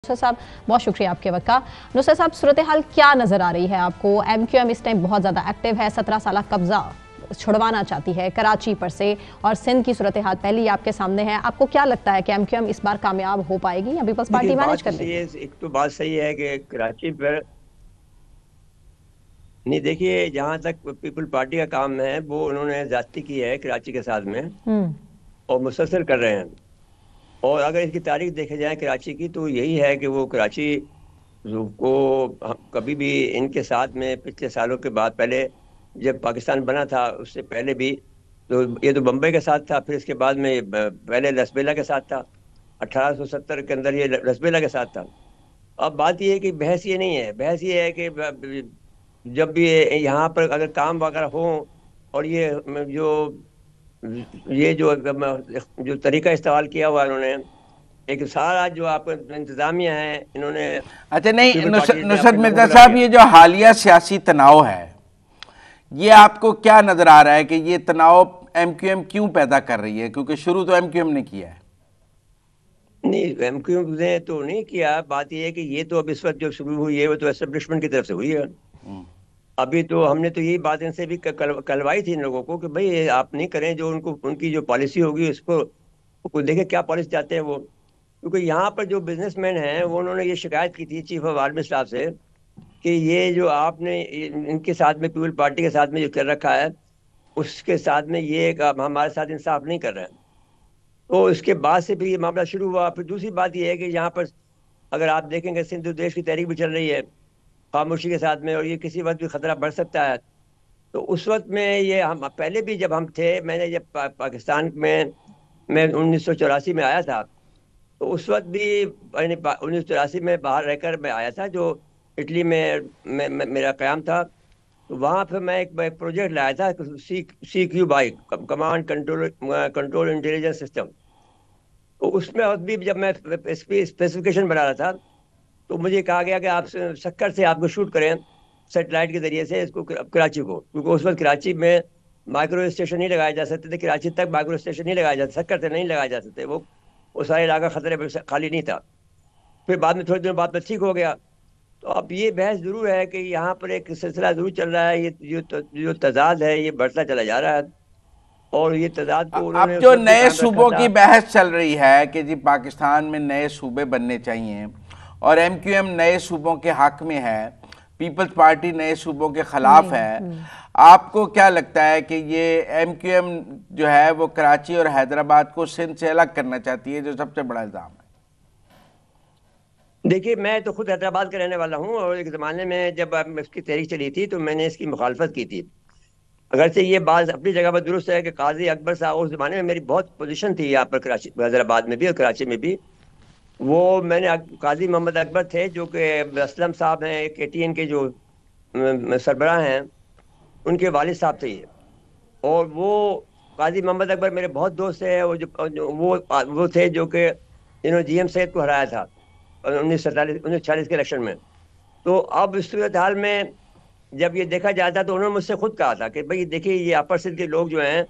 नुसरत साहब, बहुत शुक्रिया आपके वक्त का। नुसरत साहब, सूरत हाल क्या नजर आ रही है आपको? MQM इस टाइम बहुत ज्यादा एक्टिव है, 17 साल कब्जा छुड़वाना चाहती है कराची पर से, और सिंध की सूरत हाल पहले ही आपके सामने है। आपको क्या लगता है कि MQM इस बार कामयाब हो पाएगी या पीपल्स पार्टी मैनेज कर लेगी? एक तो बात सही है कि कराची पर नहीं, देखिए, जहां तक पीपल पार्टी का काम है वो उन्होंने ज्यादती की है कराची के साथ में हम्म। और मुसलसल कर रहे हैं। और अगर इसकी तारीख देखे जाए कराची की तो यही है कि वो कराची को कभी भी इनके साथ में पिछले सालों के बाद, पहले जब पाकिस्तान बना था उससे पहले भी, तो ये तो बम्बई के साथ था, फिर इसके बाद में पहले लसबेला के साथ था, 1870 के अंदर ये लसबेला के साथ था। अब बात ये है कि बहस ये नहीं है, बहस ये है कि जब भी यहाँ पर अगर काम वगैरह हो और ये जो तरीका इस्तेमाल किया हुआ है इन्होंने, एक सारा जो आप इंतजामिया है इन्होंने अच्छा, नहीं पीपल पार्टी ने नुसरत अपने लोगों मिर्जा पे लगा साहब, दिया। ये जो हालिया सियासी तनाव है, ये आपको क्या नजर आ रहा है कि ये तनाव MQM क्यों पैदा कर रही है? क्योंकि शुरू तो MQM ने किया है। नहीं, एमक्यू ने तो नहीं किया। बात यह है कि ये तो अब इस वक्त जो शुरू हुई है वो तो एस्टेब्लिशमेंट की तरफ से हुई है। अभी तो हमने तो यही बात इनसे भी कलवाई थी इन लोगों को कि भाई ये आप नहीं करें, जो उनको उनकी जो पॉलिसी होगी उसको देखें क्या पॉलिसी चाहते हैं वो। क्योंकि यहाँ पर जो बिजनेसमैन हैं वो उन्होंने ये शिकायत की थी चीफ ऑफ आर्मी स्टाफ से कि ये जो आपने इनके साथ में पीपल पार्टी के साथ में जो कर रखा है उसके साथ में ये हमारे साथ इंसाफ नहीं कर रहे हैं। तो इसके बाद से फिर ये मामला शुरू हुआ। फिर दूसरी बात ये है कि यहाँ पर अगर आप देखेंगे सिंधु देश की तहरीक भी चल रही है खामोशी के साथ में, और ये किसी वक्त भी खतरा बढ़ सकता है। तो उस वक्त में ये हम पहले भी जब हम थे, मैंने जब पाकिस्तान में मैं 1984 में आया था, तो उस वक्त भी मैंने 1984 में बाहर रहकर मैं आया था, जो इटली में मेरा क़याम था। तो वहाँ पर मैं एक प्रोजेक्ट लाया था, CQBI, command control intelligence system. तो उसमें और भी जब मैं स्पेसिफिकेशन बना रहा था तो मुझे कहा गया कि आप शक्कर से आपको शूट करें सेटेलाइट के जरिए से इसको कराची को, क्योंकि उस वक्त कराची में माइक्रो स्टेशन नहीं लगाए जा सकते थे, कराची तक माइक्रो स्टेशन नहीं लगाए जा सकते, शक्कर से नहीं लगाए जा सकते, वो सारा इलाका खतरे में खाली नहीं था। फिर बाद में थोड़े दिनों बाद में ठीक हो गया। तो अब ये बहस जरूर है कि यहाँ पर एक सिलसिला जरूर चल रहा है, ये जो तजाद है ये बढ़ता चला जा रहा है। और ये तजाद को अब उन्होंने उस जो वक्त भी नए कायम रखा सूबों था। की बहस चल रही है कि जी पाकिस्तान में नए सूबे बनने चाहिए और MQM नए सूबों के हक में है, पीपल्स पार्टी नए सूबों के खिलाफ है, आपको क्या लगता है कि ये MQM जो है वो कराची और हैदराबाद को सिंध से अलग करना चाहती है, जो सबसे बड़ा इल्जाम है? देखिए, मैं तो खुद हैदराबाद का रहने वाला हूँ और एक ज़माने में जब इसकी तहरीक चली थी तो मैंने इसकी मुखालफत की थी। अगरचे ये बात अपनी जगह पर दुरुस्त है कि काजी अकबर साहब, उस ज़माने में मेरी बहुत पोजीशन थी यहाँ पर कराची हैदराबाद में भी और कराची में भी। वो मैंने काजी मोहम्मद अकबर थे जो कि असलम साहब हैं, एक KTN के जो सरबराह हैं, उनके वालिद साहब थे ये। और वो काजी मोहम्मद अकबर मेरे बहुत दोस्त है। वो थे जो कि जिन्होंने GM सैयद को हराया था 1946 के इलेक्शन में। तो अब इस सूरत हाल में जब ये देखा जाता तो उन्होंने मुझसे खुद कहा था कि भाई देखिए, ये अपर सिंध के लोग जो हैं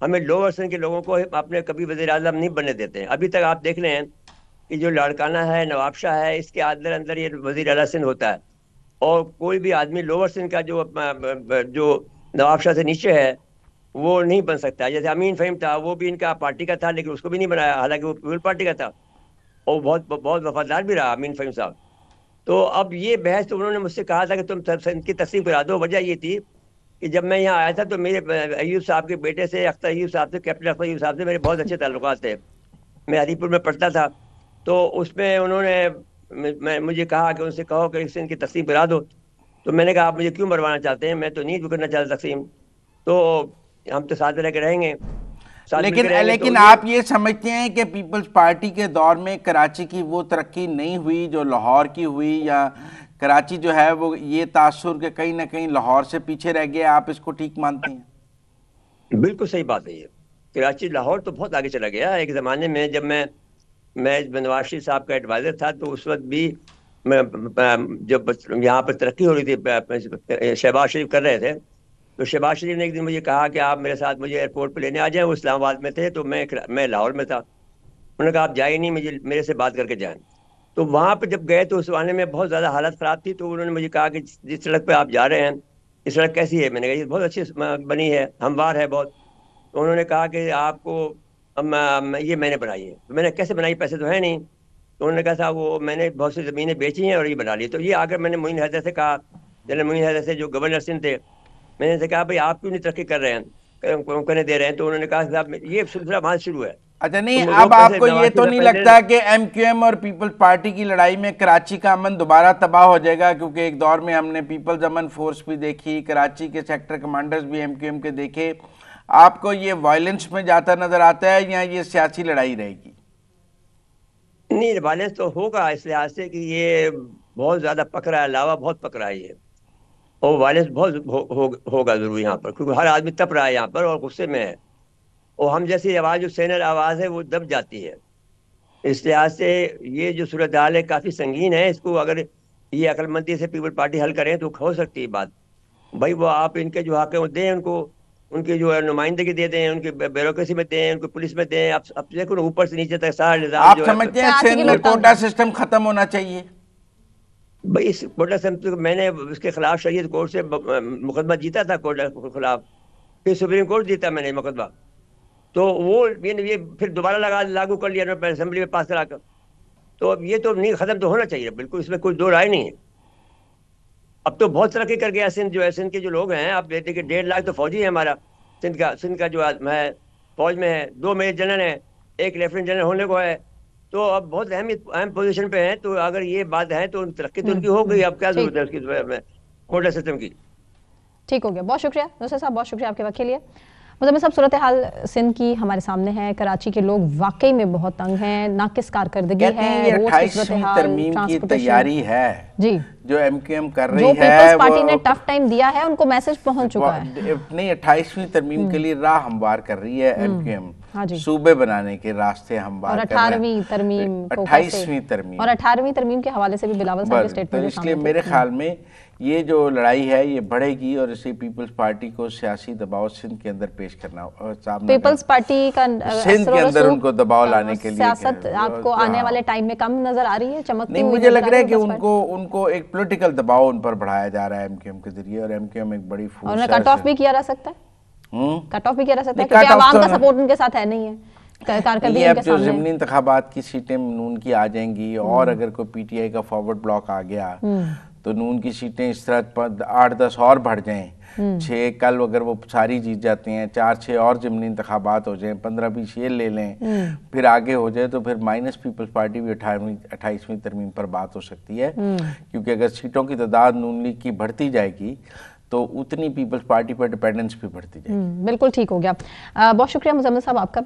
हमें लोअर सिंध के लोगों को अपने कभी वज़ीर आज़म नहीं बनने देते हैं। अभी तक आप देख रहे हैं कि जो लाड़काना है, नवाब शाह है, इसके अंदर अंदर ये वज़ीर आला सिंध होता है। और कोई भी आदमी लोअर सिंध का जो नवाब शाह से नीचे है वो नहीं बन सकता। जैसे अमीन फ़हीम था, वो भी इनका पार्टी का था लेकिन उसको भी नहीं बनाया, हालांकि वो पीपल पार्टी का था और बहुत बहुत वफादार भी रहा अमीन फ़हीम साहब। तो अब ये बहस तो उन्होंने मुझसे कहा था कि तुम इनकी तस्लीम करा दो। वजह ये थी कि जब मैं यहाँ आया था तो मेरे अयूब साहब के बेटे से, अख्तर अयूब साहब से, कैप्टन अख्तर अयूब साहब से मेरे बहुत अच्छे ताल्लुकात थे। मैं हरीपुर में पढ़ता था। तो उसमें उन्होंने मुझे कहा कि उनसे कहो कि इनकी तस्लीम करा दो। तो मैंने कहा आप मुझे क्यों मरवाना चाहते हैं, मैं तो नहीं करना चाहता तकसीम, तो हम तो साथ रह के रहेंगे, साथ मिलकर लेकिन रहेंगे। तो लेकिन आप ये समझते हैं कि पीपल्स पार्टी के दौर में कराची की वो तरक्की नहीं हुई जो लाहौर की हुई, या कराची जो है वो ये तासुर के कहीं ना कहीं लाहौर से पीछे रह गया? आप इसको ठीक मानते हैं? बिल्कुल सही बात है ये। कराची लाहौर तो बहुत आगे चला गया। एक ज़माने में जब मैं नवाज शरीफ साहब का एडवाइज़र था तो उस वक्त भी जब यहाँ पर तरक्की हो रही थी, शहबाज शरीफ कर रहे थे, तो शहबाज शरीफ ने एक दिन मुझे कहा कि आप मेरे साथ मुझे एयरपोर्ट पर लेने आ जाएं। वो इस्लामाबाद में थे तो मैं लाहौर में था। उन्होंने कहा आप जाए नहीं, मुझे मेरे से बात करके जाएं। तो वहां पे जब गए तो उस वाले में बहुत ज्यादा हालत खराब थी। तो उन्होंने मुझे कहा कि जिस सड़क पे आप जा रहे हैं, ये सड़क कैसी है? मैंने कहा ये बहुत अच्छी बनी है, हमवार है बहुत। तो उन्होंने कहा कि आपको ये मैंने बनाई है। तो मैंने कैसे बनाई, पैसे तो है नहीं। तो उन्होंने कहा था वो मैंने बहुत सी जमीनें बेची हैं और ये बना ली। तो ये आकर मैंने मोइन हैदर से कहा, जनरल मोइन हैदर से, जो गवर्नर सिंध थे, मैंने उनसे कहा भाई आप क्यों नहीं तरक्की कर रहे हैं, करने दे रहे हैं? तो उन्होंने कहा साहब ये सिलसिला वहां शुरू है। अच्छा, नहीं, तो अब लोग कैसे आपको ये तो नहीं लगता कि एमक्यूएम और पीपल्स पार्टी की लड़ाई में कराची का अमन दोबारा तबाह हो जाएगा? क्योंकि एक दौर में हमने पीपल्स अमन फोर्स भी देखी, कराची के सेक्टर कमांडर्स भी एमक्यूएम के देखे। आपको ये वायलेंस में जाता नजर आता है या ये सियासी लड़ाई रहेगी? नहीं, वायलेंस तो होगा इस लिहाज से कि ये बहुत ज्यादा पक रहा है, लावा बहुत पक रहा है ये, और वायलेंस बहुत होगा जरूर यहाँ पर, क्योंकि हर आदमी तप रहा है यहाँ पर और गुस्से में है। और हम जैसी आवाज, जो सेनर आवाज है, वो दब जाती है। इस लिहाज से ये जो सूरत हाल है काफी संगीन है। इसको अगर ये अक्लमंदी से पीपल पार्टी हल करें तो हो सकती है बात। भाई वो आप इनके जो हक है वो दें उनको, उनकी जो है नुमाइंदगी दे दें, उनकी ब्यूरोक्रेसी में दें, उनकी पुलिस में दें। अब देखो ना, ऊपर से नीचे तक सारा निजाम आप जो है। समझते हैं सिंध में कोटा सिस्टम खत्म होना चाहिए? भाई इस कोटा सिस्टम, मैंने उसके खिलाफ शरीयत कोर्ट से मुकदमा जीता था, कोटा के खिलाफ, फिर सुप्रीम कोर्ट जीता मैंने मुकदमा। तो वो ये फिर दोबारा लागू कर लिया असेंबली में पास कराकर। तो अब ये तो नहीं, खत्म तो होना चाहिए बिल्कुल, इसमें कोई दो राय नहीं है। अब तो बहुत तरक्की कर गया सिंध, जो है सिंध के जो लोग हैं, आप देखते कि 1.5 लाख तो फौजी है हमारा सिंध का जो है फौज में है। 2 मेजर जनरल है, 1 लेफ्टिनेंट जनरल होने को है। तो अब बहुत अहम पोजीशन पे है। तो अगर ये बात है तो तरक्की तो उनकी हो गई। अब क्या जरूरत है उसकी, कोटा सिस्टम की? ठीक हो गया, बहुत शुक्रिया नुसरत साहब, बहुत शुक्रिया आपके वक्त के लिए। मुज़म्मिल साहब, सूरत हाल सिंध की हमारे सामने है। कराची के लोग वाकई में बहुत तंग हैं, नाकिस कारकर्दगी है, रोड की सूरत हाल, तरमीम की तैयारी है जी, जो एमक्यूएम कर रही जो है। पीपल्स पार्टी ने टफ टाइम दिया है, उनको मैसेज पहुंच चुका है। नहीं, 28वीं तरमीम के लिए राह हमवार कर रही है एमक्यूएम, सूबे बनाने के रास्ते हमवार कर रहे हैं। 18वीं तरमीम, 28वीं तरमीम और 18वीं तरमीम के हवाले से भी बिलावल साहब के स्टेटमेंट तो इसलिए मेरे ख्याल में ये जो लड़ाई है ये बढ़ेगी और इसे पीपल्स पार्टी को सियासी दबाव सिंध के अंदर पेश करना, पीपल्स पार्टी का सिंध के अंदर उनको दबाव लाने के लिए सियासत आपको आने वाले टाइम में कम नजर आ रही है, चमकती हुई? मुझे लग रहा है कि उनको एक पॉलिटिकल दबाव उन पर बढ़ाया जा रहा है एमक्यूएम के जरिए, और एमक्यूएम एक बड़ी फोर्स है। कट ऑफ भी किया जा सकता है, कट ऑफ भी किया जा सकता है, क्योंकि आवाम का सपोर्ट उनके साथ है नहीं है। अब जो ज़िमनी इंतखाबात की सीटें नून की आ जाएंगी, और अगर कोई पीटीआई का फॉरवर्ड ब्लॉक आ गया तो नून की सीटें इस तरह 8-10 और बढ़ जाएं, 6 कल अगर वो सारी जीत जाते हैं, 4-6 और ज़िमनी इंतखाबात हो जाएं, 15-20 ये ले लें, फिर आगे हो जाए तो फिर माइनस पीपल्स पार्टी भी 28वीं तरमीम पर बात हो सकती है। क्योंकि अगर सीटों की तादाद नून लीग की बढ़ती जाएगी तो उतनी पीपल्स पार्टी पर डिपेंडेंस भी बढ़ती जाएगी। बिल्कुल ठीक हो गया, बहुत शुक्रिया मुज़म्मिल साहब आपका भी।